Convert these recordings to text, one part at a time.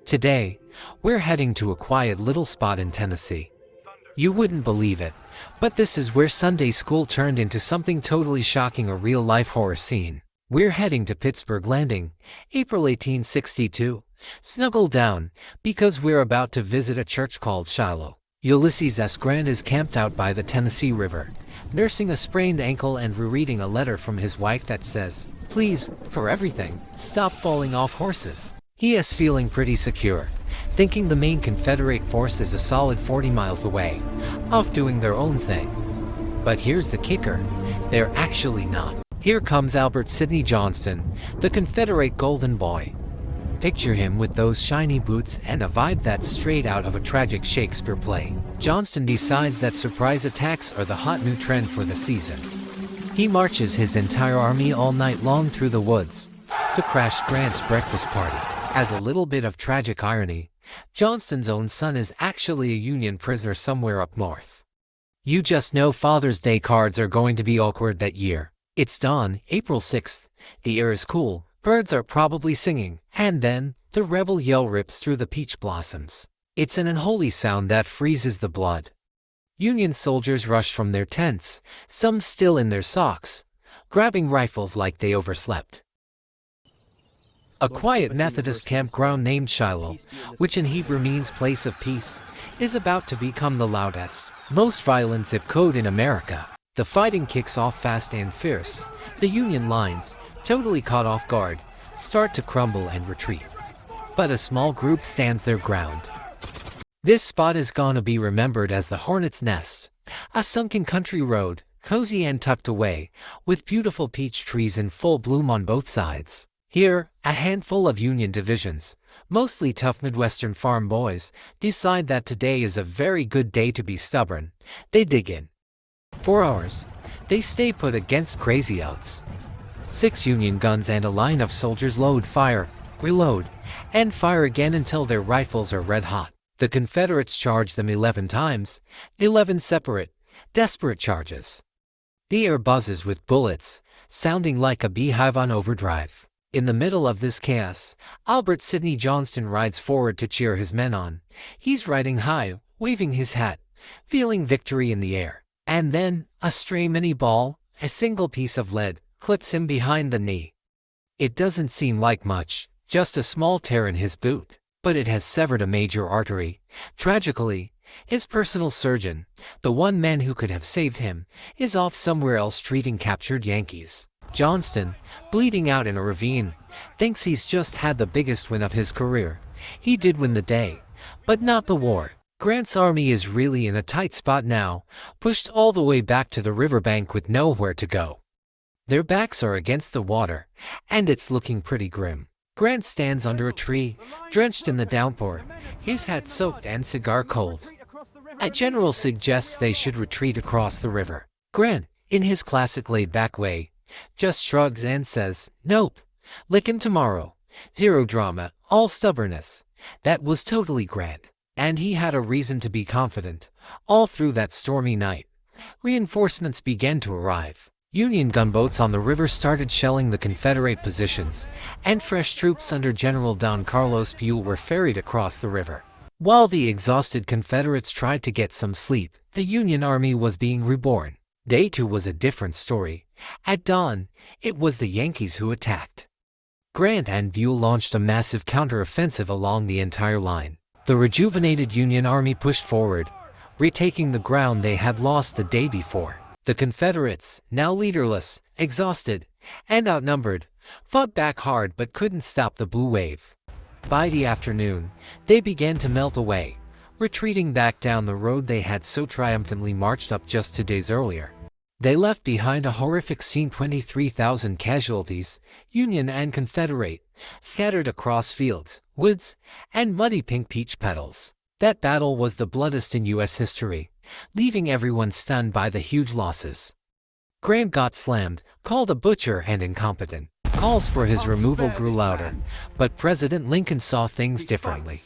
Today, we're heading to a quiet little spot in Tennessee. You wouldn't believe it, but this is where Sunday school turned into something totally shocking, a real-life horror scene. We're heading to Pittsburgh Landing, April 1862. Snuggle down, because we're about to visit a church called Shiloh. Ulysses S. Grant is camped out by the Tennessee River, nursing a sprained ankle and rereading a letter from his wife that says, "Please, for everything, stop falling off horses." He is feeling pretty secure, thinking the main Confederate force is a solid 40 miles away, off doing their own thing. But here's the kicker, they're actually not. Here comes Albert Sidney Johnston, the Confederate Golden Boy. Picture him with those shiny boots and a vibe that's straight out of a tragic Shakespeare play. Johnston decides that surprise attacks are the hot new trend for the season. He marches his entire army all night long through the woods to crash Grant's breakfast party. As a little bit of tragic irony, Johnston's own son is actually a Union prisoner somewhere up north. You just know Father's Day cards are going to be awkward that year. It's dawn, April 6th. The air is cool, birds are probably singing, and then the rebel yell rips through the peach blossoms. It's an unholy sound that freezes the blood. Union soldiers rush from their tents, some still in their socks, grabbing rifles like they overslept. A quiet Methodist campground named Shiloh, which in Hebrew means place of peace, is about to become the loudest, most violent zip code in America. The fighting kicks off fast and fierce. The Union lines, totally caught off guard, start to crumble and retreat. But a small group stands their ground. This spot is gonna be remembered as the Hornet's Nest, a sunken country road, cozy and tucked away, with beautiful peach trees in full bloom on both sides. Here, a handful of Union divisions, mostly tough Midwestern farm boys, decide that today is a very good day to be stubborn. They dig in. For hours, they stay put against crazy outs. 6 Union guns and a line of soldiers load, fire, reload, and fire again until their rifles are red hot. The Confederates charge them 11 times, 11 separate, desperate charges. The air buzzes with bullets, sounding like a beehive on overdrive. In the middle of this chaos, Albert Sidney Johnston rides forward to cheer his men on. He's riding high, waving his hat, feeling victory in the air. And then, a stray mini ball, a single piece of lead, clips him behind the knee. It doesn't seem like much, just a small tear in his boot, but it has severed a major artery. Tragically, his personal surgeon, the one man who could have saved him, is off somewhere else treating captured Yankees. Johnston, bleeding out in a ravine, thinks he's just had the biggest win of his career. He did win the day, but not the war. Grant's army is really in a tight spot now, pushed all the way back to the riverbank with nowhere to go. Their backs are against the water, and it's looking pretty grim. Grant stands under a tree, drenched in the downpour, his hat soaked and cigar cold. A general suggests they should retreat across the river. Grant, in his classic laid-back way, just shrugs and says, "Nope, lick him tomorrow." Zero drama, all stubbornness. That was totally Grant. And he had a reason to be confident. All through that stormy night, reinforcements began to arrive. Union gunboats on the river started shelling the Confederate positions, and fresh troops under General Don Carlos Buell were ferried across the river. While the exhausted Confederates tried to get some sleep, the Union Army was being reborn. Day 2 was a different story. At dawn, it was the Yankees who attacked. Grant and Buell launched a massive counteroffensive along the entire line. The rejuvenated Union Army pushed forward, retaking the ground they had lost the day before. The Confederates, now leaderless, exhausted, and outnumbered, fought back hard but couldn't stop the blue wave. By the afternoon, they began to melt away, retreating back down the road they had so triumphantly marched up just 2 days earlier. They left behind a horrific scene: 23,000 casualties, Union and Confederate, scattered across fields, woods, and muddy pink peach petals. That battle was the bloodiest in U.S. history, leaving everyone stunned by the huge losses. Grant got slammed, called a butcher and incompetent. Calls for his removal grew louder, but President Lincoln saw things differently.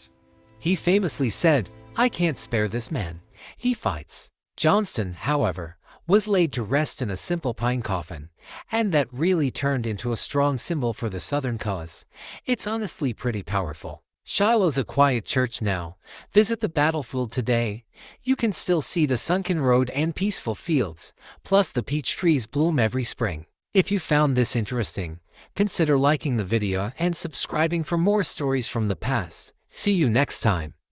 He famously said, "I can't spare this man. He fights." Johnston, however, was laid to rest in a simple pine coffin, and that really turned into a strong symbol for the Southern cause. It's honestly pretty powerful. Shiloh's a quiet church now. Visit the battlefield today. You can still see the sunken road and peaceful fields, plus the peach trees bloom every spring. If you found this interesting, consider liking the video and subscribing for more stories from the past. See you next time.